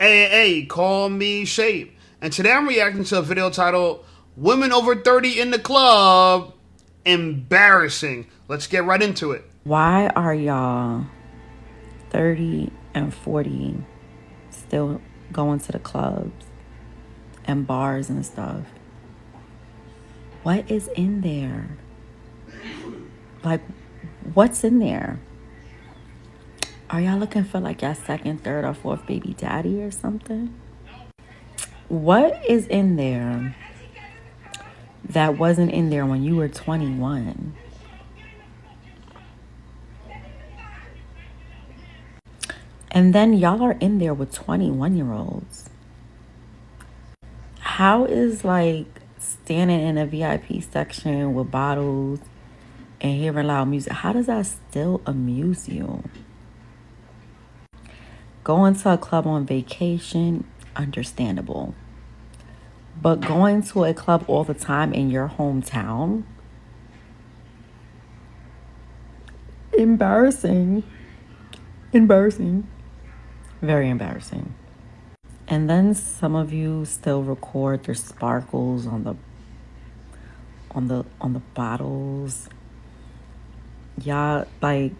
Hey, call me Shape. And today I'm reacting to a video titled Women Over 30 in the Club. Embarrassing. Let's get right into it. Why are y'all 30 and 40 still going to the clubs and bars and stuff? What is in there? Like, what's in there? Are y'all looking for like your second, third, or fourth baby daddy or something? What is in there that wasn't in there when you were 21? And then y'all are in there with 21-year-olds. How is like standing in a VIP section with bottles and hearing loud music, how does that still amuse you? Going to a club on vacation, understandable. But going to a club all the time in your hometown, embarrassing. Embarrassing. Very embarrassing. And then some of you still record their sparkles on the bottles. Y'all, like,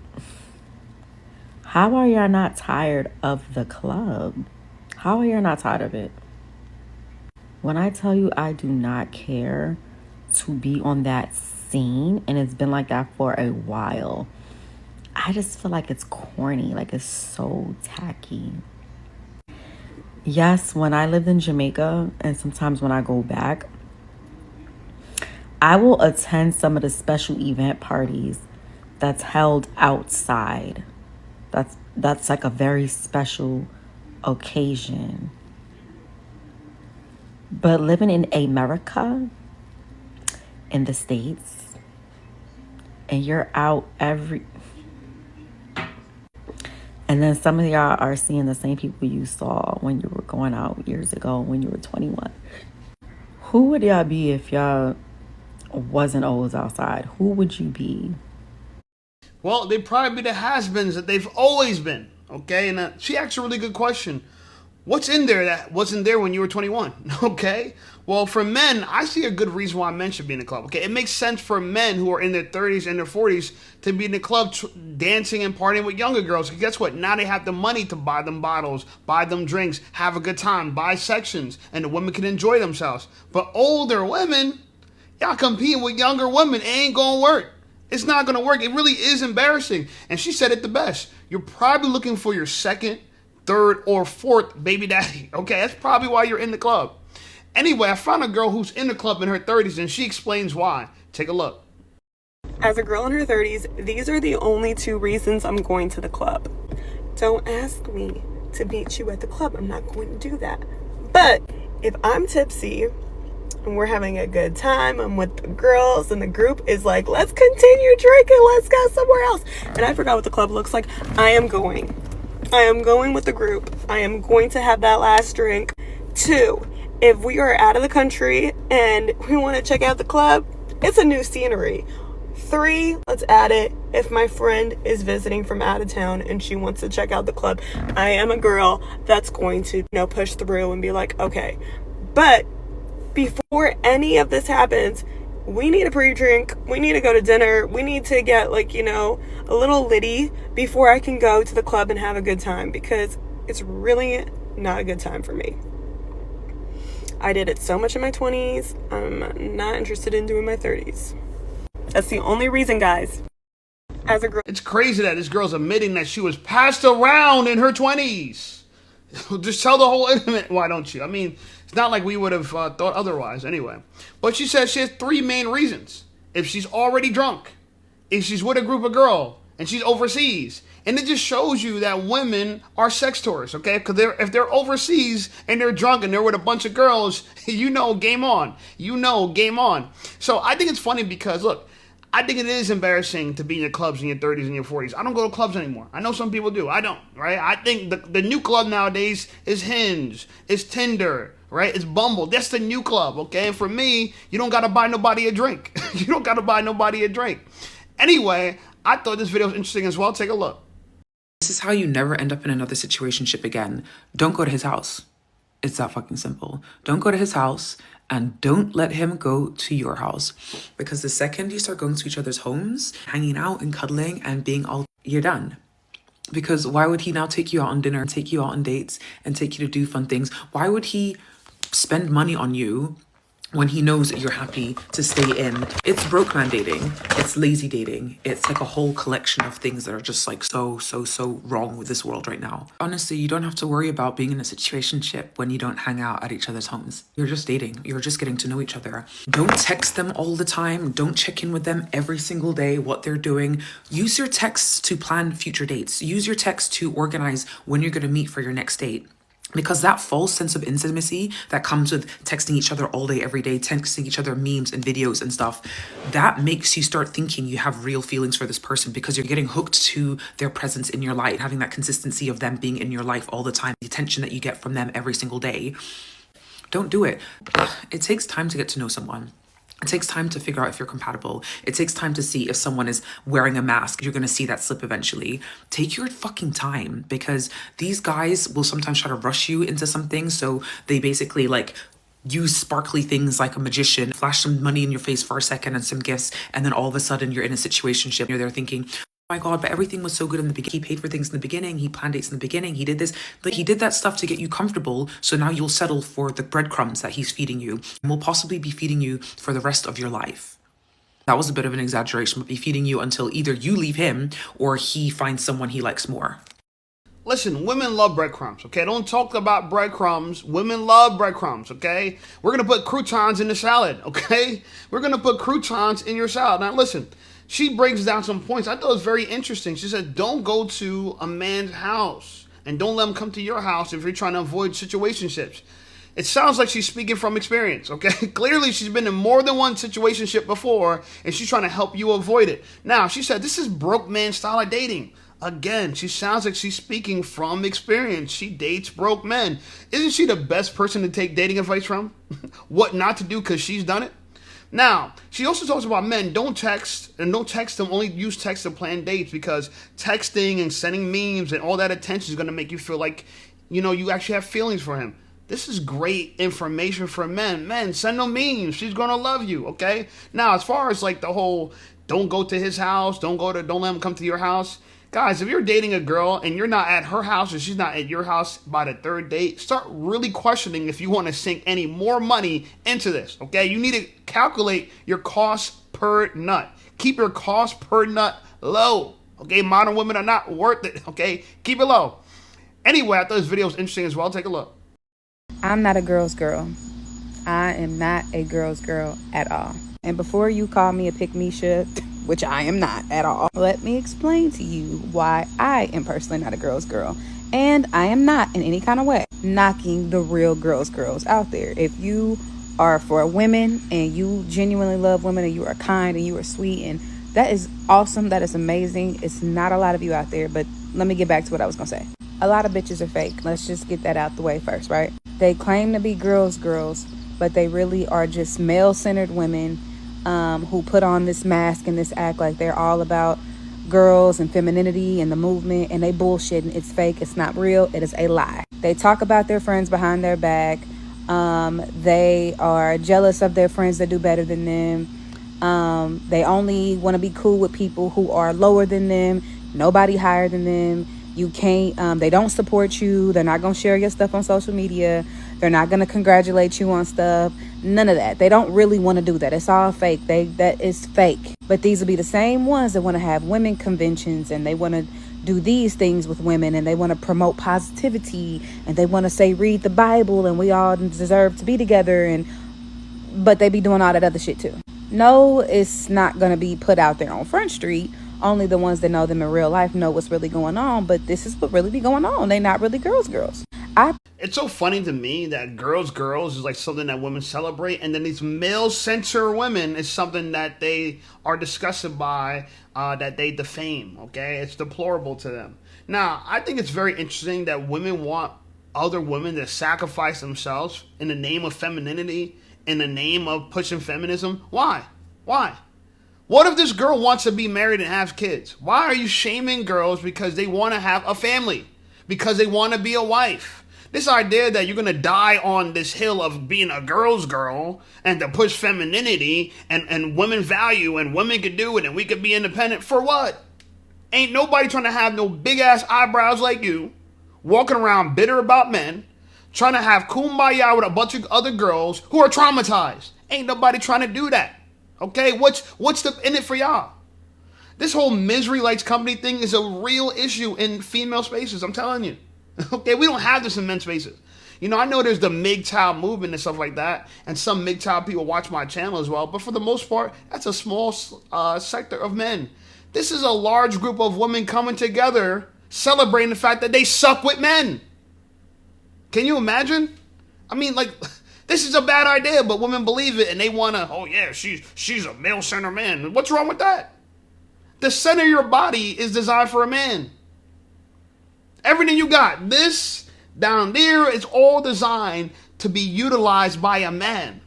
how are y'all not tired of the club? How are y'all not tired of it? When I tell you I do not care to be on that scene, and it's been like that for a while, I just feel like it's corny, like it's so tacky. Yes, when I lived in Jamaica, and sometimes when I go back, I will attend some of the special event parties that's held outside. That's like a very special occasion. But living in America, in the States, and you're out and then some of y'all are seeing the same people you saw when you were going out years ago when you were 21. Who would y'all be if y'all wasn't always outside? Who would you be? Well, they'd probably be the has-beens that they've always been. Okay, and she asked a really good question. What's in there that wasn't there when you were 21? Okay? Well, for men, I see a good reason why men should be in the club. Okay? It makes sense for men who are in their 30s and their 40s to be in the club dancing and partying with younger girls. Because guess what? Now they have the money to buy them bottles, buy them drinks, have a good time, buy sections, and the women can enjoy themselves. But older women, y'all competing with younger women, it ain't gonna work. It's not gonna work. It really is embarrassing. And she said it the best. You're probably looking for your second, third, or fourth baby daddy. Okay, that's probably why you're in the club. Anyway, I found a girl who's in the club in her 30s, and she explains why. Take a look. As a girl in her 30s, these are the only two reasons I'm going to the club. Don't ask me to meet you at the club. I'm not going to do that. But if I'm tipsy and we're having a good time, I'm with the girls and the group is like, let's continue drinking, let's go somewhere else, and I forgot what the club looks like, I am going with the group. I am going to have that last drink. 2, if we are out of the country and we want to check out the club, it's a new scenery. 3, let's add it, if my friend is visiting from out of town and she wants to check out the club, I am a girl that's going to, push through and be like, okay. But before any of this happens, we need a pre-drink, we need to go to dinner, we need to get a little litty before I can go to the club and have a good time, because it's really not a good time for me. I did it so much in my 20s, I'm not interested in doing my 30s. That's the only reason, guys. As a girl, It's crazy that this girl's admitting that she was passed around in her 20s. Just tell the whole internet, why don't you? I mean, it's not like we would have thought otherwise anyway. But she says she has 3 main reasons. If she's already drunk, if she's with a group of girls, and she's overseas. And it just shows you that women are sex tourists, okay? Because if they're overseas and they're drunk and they're with a bunch of girls, game on. Game on. So I think it's funny because, look, I think it is embarrassing to be in your clubs in your 30s and your 40s. I don't go to clubs anymore. I know some people do. I don't, right? I think the new club nowadays is Hinge, is Tinder, right? It's Bumble. That's the new club, okay? And for me, you don't got to buy nobody a drink. You don't got to buy nobody a drink. Anyway, I thought this video was interesting as well. Take a look. This is how you never end up in another situationship again. Don't go to his house. It's that fucking simple. Don't go to his house and don't let him go to your house. Because the second you start going to each other's homes, hanging out and cuddling and being all, you're done. Because why would he now take you out on dinner, take you out on dates, and take you to do fun things? Why would he spend money on you when he knows that you're happy to stay in? It's broke man dating. It's lazy dating. It's like a whole collection of things that are just like so wrong with this world right now. Honestly, you don't have to worry about being in a situationship when you don't hang out at each other's homes. You're just dating. You're just getting to know each other. Don't text them all the time. Don't check in with them every single day, what they're doing. Use your texts to plan future dates. Use your texts to organize when you're going to meet for your next date. Because that false sense of intimacy that comes with texting each other all day, every day, texting each other memes and videos and stuff, that makes you start thinking you have real feelings for this person because you're getting hooked to their presence in your life, having that consistency of them being in your life all the time, the attention that you get from them every single day. Don't do it. It takes time to get to know someone. It takes time to figure out if you're compatible. It takes time to see if someone is wearing a mask. You're going to see that slip eventually. Take your fucking time, because these guys will sometimes try to rush you into something. So they basically like use sparkly things like a magician, flash some money in your face for a second and some gifts. And then all of a sudden you're in a situationship. You're there thinking, my God, but everything was so good in the beginning. He paid for things in the beginning. He planned dates in the beginning. He did this. Like, he did that stuff to get you comfortable. So now you'll settle for the breadcrumbs that he's feeding you and will possibly be feeding you for the rest of your life. That was a bit of an exaggeration, but be feeding you until either you leave him or he finds someone he likes more. Listen, women love breadcrumbs, okay? Don't talk about breadcrumbs. Women love breadcrumbs, okay? We're going to put croutons in the salad, okay? We're going to put croutons in your salad. Now, listen. She breaks down some points. I thought it was very interesting. She said, don't go to a man's house and don't let him come to your house if you're trying to avoid situationships. It sounds like she's speaking from experience, okay? Clearly, she's been in more than one situationship before, and she's trying to help you avoid it. Now, she said, this is broke man style of dating. Again, she sounds like she's speaking from experience. She dates broke men. Isn't she the best person to take dating advice from? What not to do because she's done it? Now, she also talks about men, don't text, and don't text them, only use text to plan dates, because texting and sending memes and all that attention is going to make you feel like, you know, you actually have feelings for him. This is great information for men. Men, send them memes. She's going to love you, okay? Now, as far as like the whole, don't go to his house, don't let him come to your house. Guys, if you're dating a girl and you're not at her house or she's not at your house by the third date, start really questioning if you want to sink any more money into this, okay? You need to calculate your cost per nut. Keep your cost per nut low, okay? Modern women are not worth it, okay? Keep it low. Anyway, I thought this video was interesting as well. Take a look. I'm not a girl's girl. I am not a girl's girl at all. And before you call me a pick-me-shit, which I am not at all, let me explain to you why I am personally not a girl's girl. And I am not in any kind of way knocking the real girls out there. If you are for women and you genuinely love women and you are kind and you are sweet, and that is awesome, that is amazing. It's not a lot of you out there, but let me get back to what I was gonna say. A lot of bitches are fake. Let's just get that out the way first, right? They claim to be girls, but they really are just male-centered women who put on this mask and this act like they're all about girls and femininity and the movement, and they bullshit, and it's fake, it's not real, it is a lie. They talk about their friends behind their back. They are jealous of their friends that do better than them. They only want to be cool with people who are lower than them, nobody higher than them. You can't, they don't support you. They're not going to share your stuff on social media. They're not going to congratulate you on stuff. None of that. They don't really want to do that. It's all fake. That is fake. But these will be the same ones that want to have women conventions, and they want to do these things with women, and they want to promote positivity, and they want to say, read the Bible, and we all deserve to be together. But they be doing all that other shit too. No, it's not going to be put out there on Front Street. Only the ones that know them in real life know what's really going on, but this is what really be going on. They not really girls. It's so funny to me that girls is like something that women celebrate, and then these male-centered women is something that they are disgusted by, that they defame, okay? It's deplorable to them. Now, I think it's very interesting that women want other women to sacrifice themselves in the name of femininity, in the name of pushing feminism. Why? What if this girl wants to be married and have kids? Why are you shaming girls because they want to have a family? Because they want to be a wife? This idea that you're going to die on this hill of being a girl's girl and to push femininity and women value and women could do it and we could be independent, for what? Ain't nobody trying to have no big ass eyebrows like you, walking around bitter about men, trying to have kumbaya with a bunch of other girls who are traumatized. Ain't nobody trying to do that. Okay, what's in it for y'all? This whole misery likes company thing is a real issue in female spaces, I'm telling you. Okay, we don't have this in men's spaces. You know, I know there's the MGTOW movement and stuff like that, and some MGTOW people watch my channel as well, but for the most part, that's a small sector of men. This is a large group of women coming together, celebrating the fact that they suck with men. Can you imagine? I mean, like, this is a bad idea, but women believe it, and they want to, oh yeah, she's a male-centered man. What's wrong with that? The center of your body is designed for a man. Everything you got, this down there, is all designed to be utilized by a man.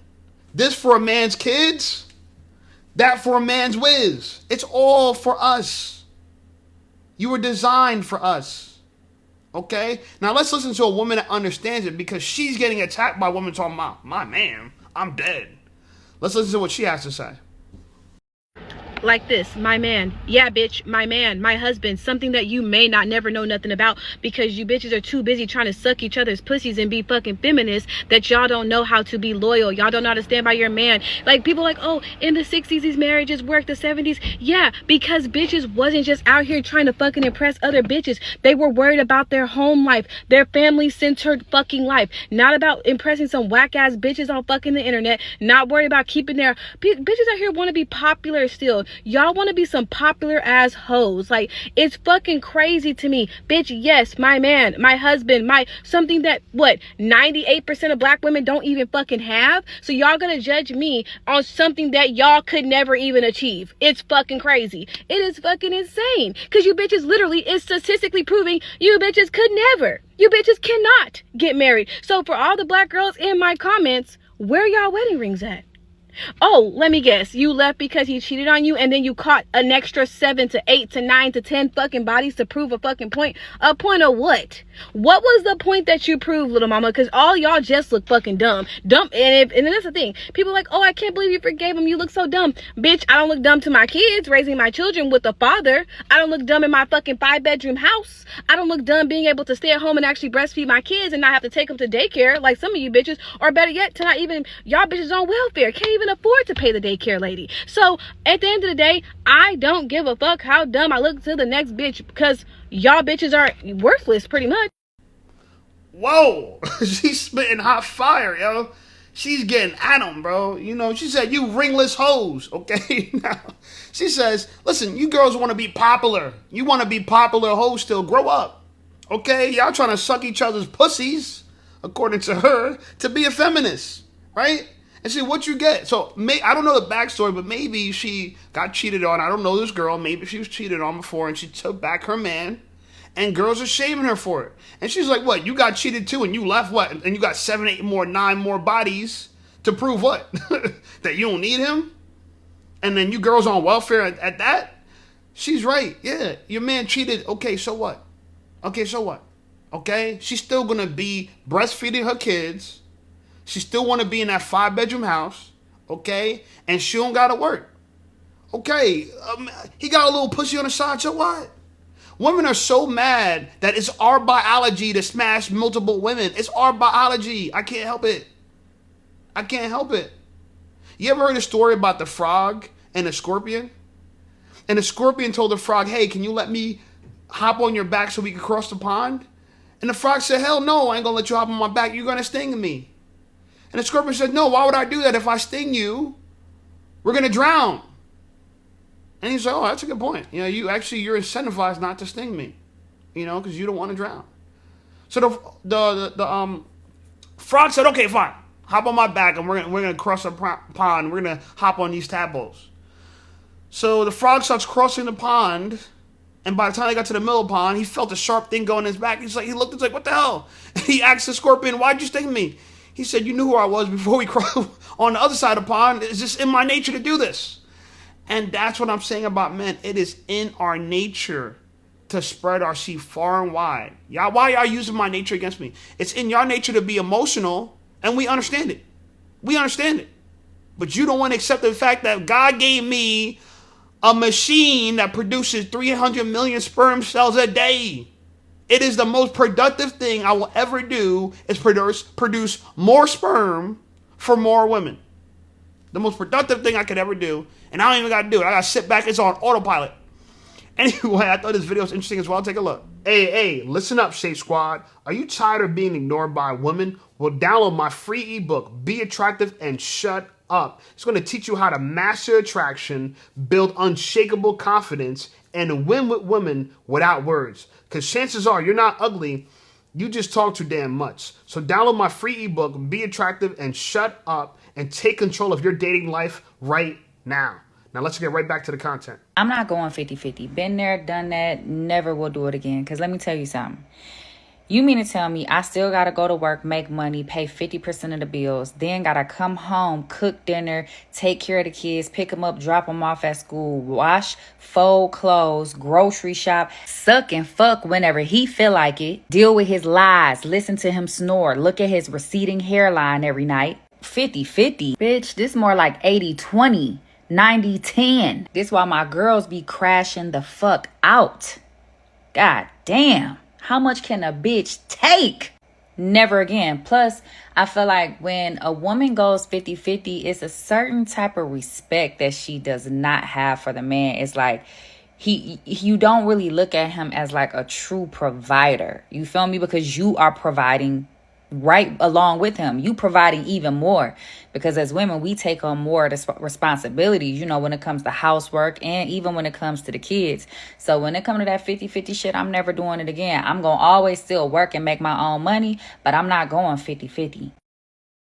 This for a man's kids, that for a man's whiz. It's all for us. You were designed for us. Okay? Now let's listen to a woman that understands it, because she's getting attacked by women talking about, my man, I'm dead. Let's listen to what she has to say. Like this, my man, yeah bitch, my man, my husband, something that you may not never know nothing about because you bitches are too busy trying to suck each other's pussies and be fucking feminists that y'all don't know how to be loyal. Y'all don't know how to stand by your man. Like, people like, oh, in the 60s these marriages worked, the 70s. Yeah, because bitches wasn't just out here trying to fucking impress other bitches. They were worried about their home life, their family-centered fucking life, not about impressing some whack-ass bitches on fucking the internet, not worried about keeping their bitches out here want to be popular still. Y'all want to be some popular ass hoes. Like, it's fucking crazy to me. Bitch, yes, my man, my husband, my something that, what, 98% of black women don't even fucking have? So y'all gonna judge me on something that y'all could never even achieve. It's fucking crazy. It is fucking insane. Because you bitches literally is statistically proving you bitches could never. You bitches cannot get married. So for all the black girls in my comments, where y'all wedding rings at? Oh, let me guess. You left because he cheated on you, and then you caught an extra 7 to 8 to 9 to 10 fucking bodies to prove a fucking point. A point of what? What was the point that you proved, little mama? Because all y'all just look fucking dumb. Dumb. And that's the thing. People are like, oh, I can't believe you forgave him. You look so dumb. Bitch, I don't look dumb to my kids raising my children with a father. I don't look dumb in my fucking 5-bedroom house. I don't look dumb being able to stay at home and actually breastfeed my kids and not have to take them to daycare like some of you bitches. Or better yet, to not even, y'all bitches on welfare. Can't even afford to pay the daycare lady. So at the end of the day, I don't give a fuck how dumb I look to the next bitch, because y'all bitches are worthless pretty much. Whoa, she's spitting hot fire, yo. She's getting at them, bro. You know, she said, you ringless hoes, okay? Now, she says, listen, you girls want to be popular. You want to be popular hoes still. Grow up, okay? Y'all trying to suck each other's pussies, according to her, to be a feminist, right? And see what you get. So, I don't know the backstory, but maybe she got cheated on. I don't know this girl. Maybe she was cheated on before, and she took back her man. And girls are shaming her for it. And she's like, what? You got cheated too, and you left what? And you got 7, 8 more, 9 more bodies to prove what? That you don't need him? And then you girls on welfare at that? She's right. Yeah, your man cheated. Okay, so what? Okay, so what? Okay? She's still going to be breastfeeding her kids. She still want to be in that 5-bedroom house, okay? And she don't got to work. Okay, he got a little pussy on the side, so what? Women are so mad that it's our biology to smash multiple women. It's our biology. I can't help it. I can't help it. You ever heard a story about the frog and the scorpion? And the scorpion told the frog, hey, can you let me hop on your back so we can cross the pond? And the frog said, hell no, I ain't going to let you hop on my back. You're going to sting me. And the scorpion said, no, why would I do that? If I sting you, we're going to drown. And he's like, oh, that's a good point. You know, you're incentivized not to sting me, you know, because you don't want to drown. So the frog said, okay, fine. Hop on my back, and we're gonna cross a pond. We're going to hop on these tadpoles. So the frog starts crossing the pond, and by the time he got to the middle of the pond, he felt a sharp thing go in his back. He looked, it's like, what the hell? And he asked the scorpion, why'd you sting me? He said, you knew who I was before we crossed on the other side of the pond. It's just in my nature to do this. And that's what I'm saying about men. It is in our nature to spread our seed far and wide. Y'all, why y'all using my nature against me? It's in your nature to be emotional, and we understand it. We understand it. But you don't want to accept the fact that God gave me a machine that produces 300 million sperm cells a day. It is the most productive thing I will ever do is produce more sperm for more women. The most productive thing I could ever do. And I don't even got to do it. I got to sit back. It's on autopilot. Anyway, I thought this video was interesting as well. Take a look. Hey, listen up, Shape Squad. Are you tired of being ignored by women? Well, download my free ebook, Be Attractive and Shut Up. It's going to teach you how to master attraction, build unshakable confidence, and win with women without words. Because chances are you're not ugly. You just talk too damn much. So download my free ebook, Be Attractive and Shut Up, and take control of your dating life right now. Now let's get right back to the content. I'm not going 50-50. Been there, done that, never will do it again. Because let me tell you something. You mean to tell me I still got to go to work, make money, pay 50% of the bills, then got to come home, cook dinner, take care of the kids, pick them up, drop them off at school, wash, fold clothes, grocery shop, suck and fuck whenever he feel like it, deal with his lies, listen to him snore, look at his receding hairline every night. 50-50. Bitch, this more like 80-20. 90-10. This why my girls be crashing the fuck out. God damn. How much can a bitch take? Never again. Plus, I feel like when a woman goes 50-50, it's a certain type of respect that she does not have for the man. It's like you don't really look at him as like a true provider. You feel me? Because you are providing right along with him. You providing even more, because as women we take on more of the responsibilities, you know, when it comes to housework and even when it comes to the kids. So when it comes to that 50-50 shit, I'm never doing it again. I'm gonna always still work and make my own money, but I'm not going 50-50.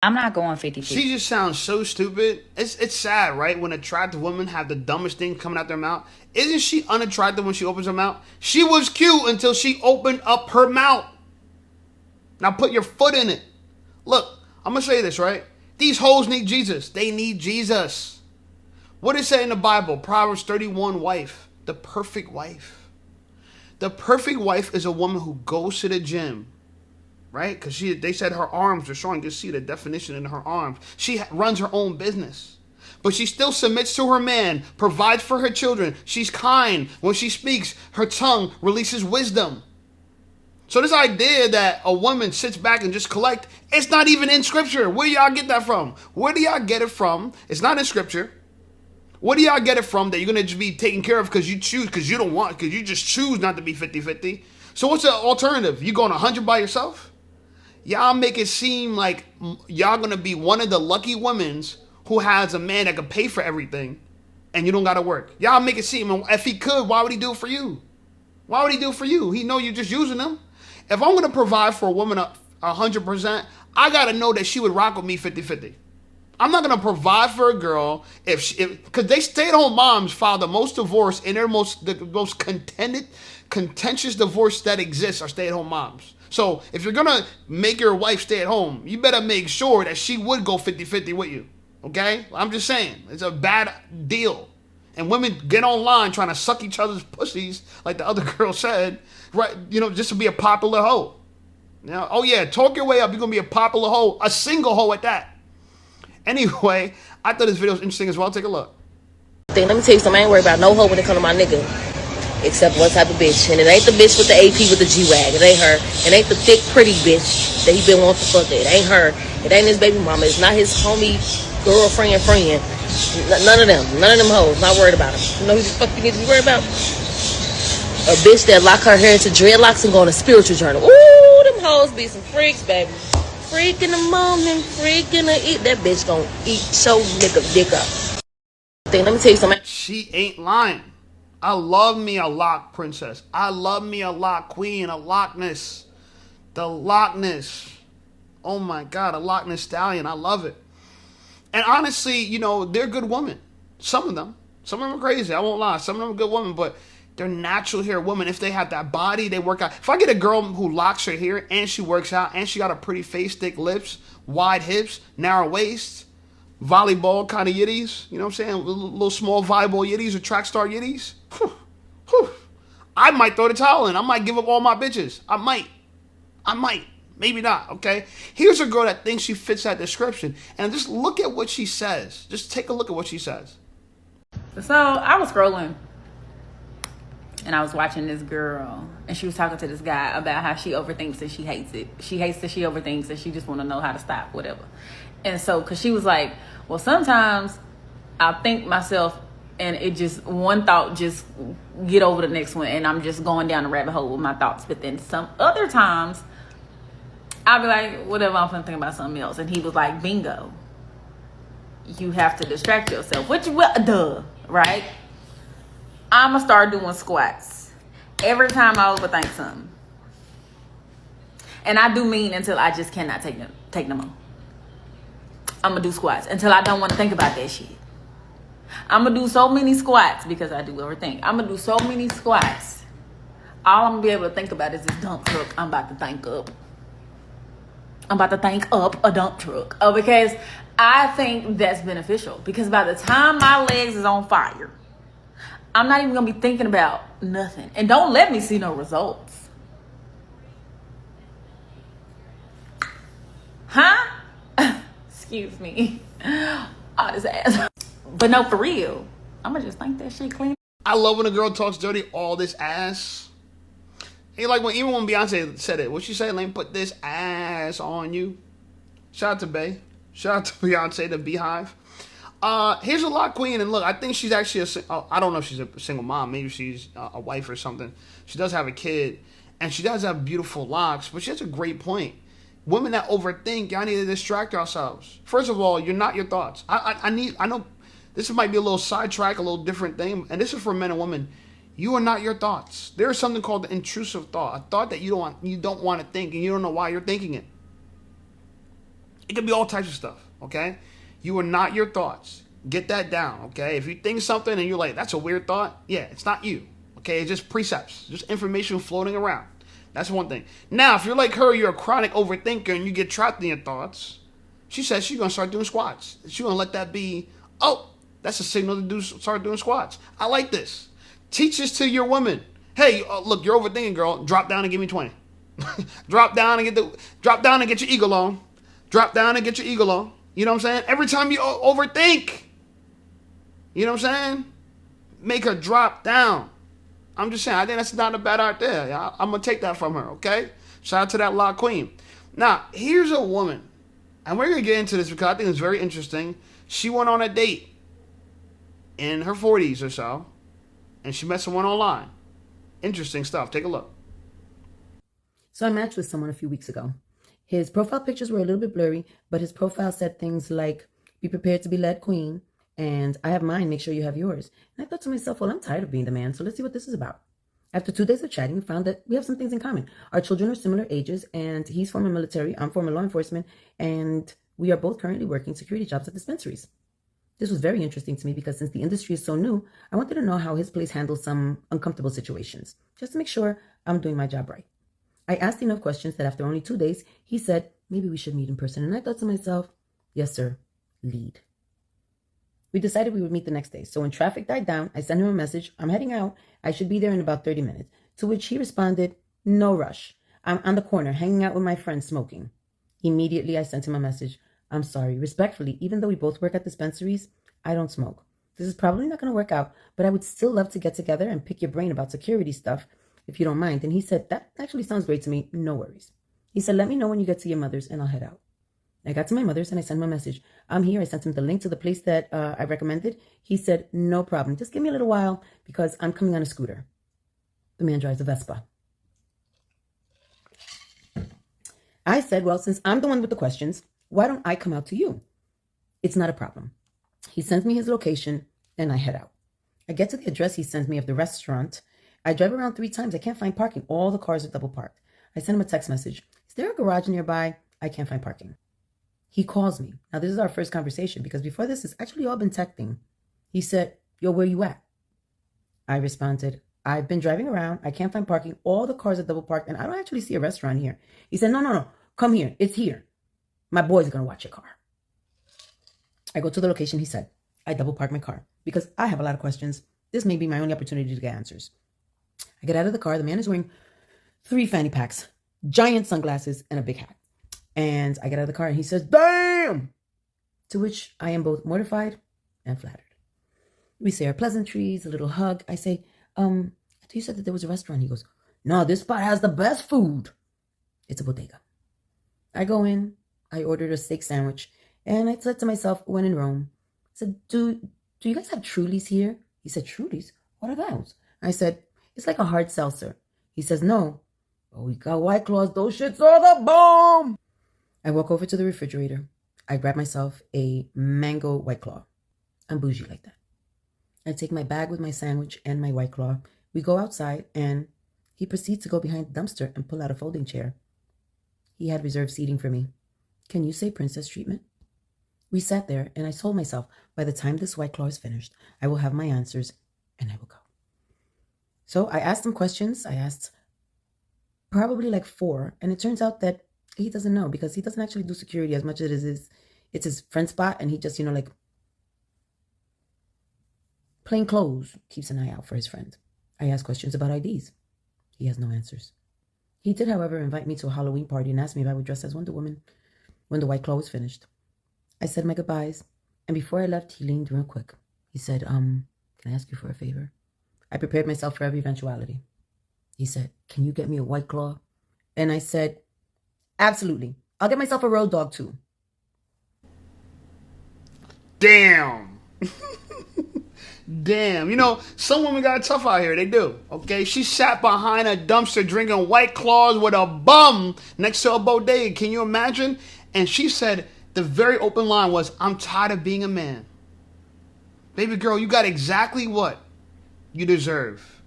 I'm not going 50-50. She just sounds so stupid. It's sad, right? When attractive women have the dumbest thing coming out their mouth. Isn't she unattractive when she opens her mouth? She was cute until she opened up her mouth. Now put your foot in it. Look, I'm going to say this, right? These hoes need Jesus. They need Jesus. What does it say in the Bible? Proverbs 31, wife. The perfect wife. The perfect wife is a woman who goes to the gym, right? Because they said her arms are showing. You can see the definition in her arms. She runs her own business. But she still submits to her man, provides for her children. She's kind. When she speaks, her tongue releases wisdom. So this idea that a woman sits back and just collect, it's not even in scripture. Where y'all get that from? Where do y'all get it from? It's not in scripture. Where do y'all get it from that you're going to just be taken care of because you choose, because you don't want, because you just choose not to be 50-50? So what's the alternative? You going 100 by yourself? Y'all make it seem like y'all going to be one of the lucky women who has a man that can pay for everything and you don't got to work. Y'all make it seem, if he could, why would he do it for you? Why would he do it for you? He know you're just using him. If I'm going to provide for a woman 100%, I got to know that she would rock with me 50-50. I'm not going to provide for a girl because they stay-at-home moms file the most divorce, and the most contentious divorce that exists are stay-at-home moms. So if you're going to make your wife stay at home, you better make sure that she would go 50-50 with you. Okay? I'm just saying. It's a bad deal. And women get online trying to suck each other's pussies, like the other girl said, right? You know, just to be a popular hoe. You know, oh yeah, talk your way up. You're going to be a popular hoe, a single hoe at that. Anyway, I thought this video was interesting as well. Take a look. Let me tell you something. I ain't worried about no hoe when it come to my nigga. Except one type of bitch. And it ain't the bitch with the AP with the G-Wag. It ain't her. It ain't the thick, pretty bitch that he been wanting to fuck. It ain't her. It ain't his baby mama. It's not his homie, girlfriend, friend. None of them. None of them hoes. Not worried about him. You know who the fuck you need to be worried about? A bitch that lock her hair into dreadlocks and go on a spiritual journey. Ooh, them hoes be some freaks, baby. Freak in the morning, freak in the eat. That bitch gonna eat so nigga dick up. Let me tell you something. She ain't lying. I love me a lock princess. I love me a lock queen, a Loch Ness. The Loch Ness. Oh my God, a Loch Ness stallion. I love it. And honestly, you know, they're good women. Some of them. Some of them are crazy. I won't lie. Some of them are good women, but they're natural hair women. If they have that body, they work out. If I get a girl who locks her hair and she works out and she got a pretty face, thick lips, wide hips, narrow waist, volleyball kind of yitties. You know what I'm saying? Little small volleyball yitties or track star yitties. Whew, whew. I might throw the towel in. I might give up all my bitches. I might. Maybe not, okay? Here's a girl that thinks she fits that description. And just look at what she says. Just take a look at what she says. So I was scrolling and I was watching this girl and she was talking to this guy about how she overthinks and she hates it. She hates that she overthinks and she just want to know how to stop, whatever. And so, because she was like, well, sometimes I'll think myself and it just, one thought just get over the next one and I'm just going down the rabbit hole with my thoughts. But then some other times, I'll be like, whatever, I'm finna think about something else. And he was like, bingo. You have to distract yourself. Which, well, right? I'm gonna start doing squats every time I overthink something. And I do mean until I just cannot take no more. I'm gonna do squats until I don't want to think about that shit. I'm gonna do so many squats because I do overthink. I'm gonna do so many squats. All I'm gonna be able to think about is this dump truck I'm about to think up. I'm about to think up a dump truck. Because I think that's beneficial. Because by the time my legs is on fire, I'm not even going to be thinking about nothing. And don't let me see no results. Huh? Excuse me. Oh, this ass. But no, for real. I'm going to just think that shit clean. I love when a girl talks dirty, all this ass. Hey, like even when Beyonce said it, what she say? Let me put this ass on you. Shout out to Bey. Shout out to Beyonce, the Beehive. Here's a lot queen, and look, I think she's actually I don't know if she's a single mom. Maybe she's a wife or something. She does have a kid, and she does have beautiful locks. But she has a great point. Women that overthink, y'all need to distract ourselves. First of all, you're not your thoughts. I know this might be a little sidetrack, a little different thing, and this is for men and women. You are not your thoughts. There is something called the intrusive thought, a thought that you don't want to think, and you don't know why you're thinking it. It could be all types of stuff, okay? You are not your thoughts. Get that down, okay? If you think something and you're like, that's a weird thought, yeah, it's not you, okay? It's just precepts, just information floating around. That's one thing. Now, if you're like her, you're a chronic overthinker and you get trapped in your thoughts, she says she's going to start doing squats. She's going to let that be, oh, that's a signal to start doing squats. I like this. Teach this to your women. Hey, look, you're overthinking, girl. Drop down and give me 20. Drop down and get your eagle on. Drop down and get your eagle on. You know what I'm saying? Every time you overthink, you know what I'm saying? Make her drop down. I'm just saying, I think that's not a bad idea. I'm going to take that from her, okay? Shout out to that La Queen. Now, here's a woman, and we're going to get into this because I think it's very interesting. She went on a date in her 40s or so, and she met someone online. Interesting stuff. Take a look. So I matched with someone a few weeks ago. His profile pictures were a little bit blurry, but his profile said things like, be prepared to be led queen, and I have mine, make sure you have yours. And I thought to myself, well, I'm tired of being the man, so let's see what this is about. After 2 days of chatting, we found that we have some things in common. Our children are similar ages, and he's former military, I'm former law enforcement, and we are both currently working security jobs at dispensaries. This was very interesting to me because since the industry is so new, I wanted to know how his place handles some uncomfortable situations, just to make sure I'm doing my job right. I asked enough questions that after only 2 days, he said, maybe we should meet in person. And I thought to myself, yes, sir, lead. We decided we would meet the next day. So when traffic died down, I sent him a message. I'm heading out. I should be there in about 30 minutes. To which he responded, no rush. I'm on the corner hanging out with my friends smoking. Immediately, I sent him a message. I'm sorry. Respectfully, even though we both work at dispensaries, I don't smoke. This is probably not going to work out, but I would still love to get together and pick your brain about security stuff, if you don't mind. And he said, that actually sounds great to me. No worries. He said, let me know when you get to your mother's and I'll head out. I got to my mother's and I sent him a message. I'm here. I sent him the link to the place that I recommended. He said, no problem. Just give me a little while because I'm coming on a scooter. The man drives a Vespa. I said, well, since I'm the one with the questions, why don't I come out to you? It's not a problem. He sends me his location and I head out. I get to the address he sends me of the restaurant. I drive around 3 times. I can't find parking. All the cars are double parked. I send him a text message. Is there a garage nearby? I can't find parking. He calls me. Now, this is our first conversation because before this, it's actually all been texting. He said, yo, where you at? I responded, I've been driving around. I can't find parking. All the cars are double parked and I don't actually see a restaurant here. He said, no. Come here. It's here. My boys are going to watch your car. I go to the location he said. I double park my car because I have a lot of questions. This may be my only opportunity to get answers. I get out of the car. The man is wearing 3 fanny packs, giant sunglasses, and a big hat. And I get out of the car and he says, "Damn!" To which I am both mortified and flattered. We say our pleasantries, a little hug. I say, you said that there was a restaurant. He goes, "No, this spot has the best food." It's a bodega. I go in, I ordered a steak sandwich, and I said to myself, when in Rome, I said, do you guys have Trulies here? He said, "Trulies? What are those?" I said, "It's like a hard seltzer." He says, "No, but we got White Claws. Those shits are the bomb." I walk over to the refrigerator. I grab myself a mango White Claw. I'm bougie like that. I take my bag with my sandwich and my White Claw. We go outside, and he proceeds to go behind the dumpster and pull out a folding chair. He had reserved seating for me. Can you say princess treatment? We sat there, and I told myself, by the time this White Claw is finished, I will have my answers, and I will go. So I asked him questions. I asked probably like 4, and it turns out that he doesn't know because he doesn't actually do security as much as it's his friend spot, and he just, like plain clothes, keeps an eye out for his friend. I asked questions about IDs. He has no answers. He did, however, invite me to a Halloween party and asked me if I would dress as Wonder Woman when the White Claw was finished. I said my goodbyes, and before I left, he leaned real quick. He said, can I ask you for a favor? I prepared myself for every eventuality. He said, "Can you get me a White Claw?" And I said, "Absolutely. I'll get myself a road dog too." Damn. Damn. Some women got it tough out here. They do. Okay. She sat behind a dumpster drinking White Claws with a bum next to a bodega. Can you imagine? And she said the very open line was, "I'm tired of being a man." Baby girl, you got exactly what you deserve.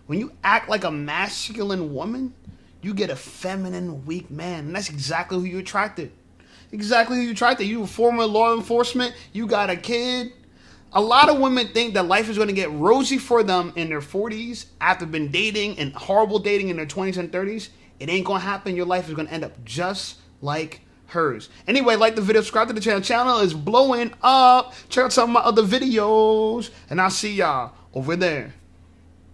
When you act like a masculine woman, you get a feminine, weak man. And that's exactly who you attracted. Exactly who you attracted. You were former law enforcement. You got a kid. A lot of women think that life is going to get rosy for them in their 40s after been dating and horrible dating in their 20s and 30s. It ain't going to happen. Your life is going to end up just like hers. Anyway, like the video, subscribe to the channel. Channel is blowing up. Check out some of my other videos. And I'll see y'all over there.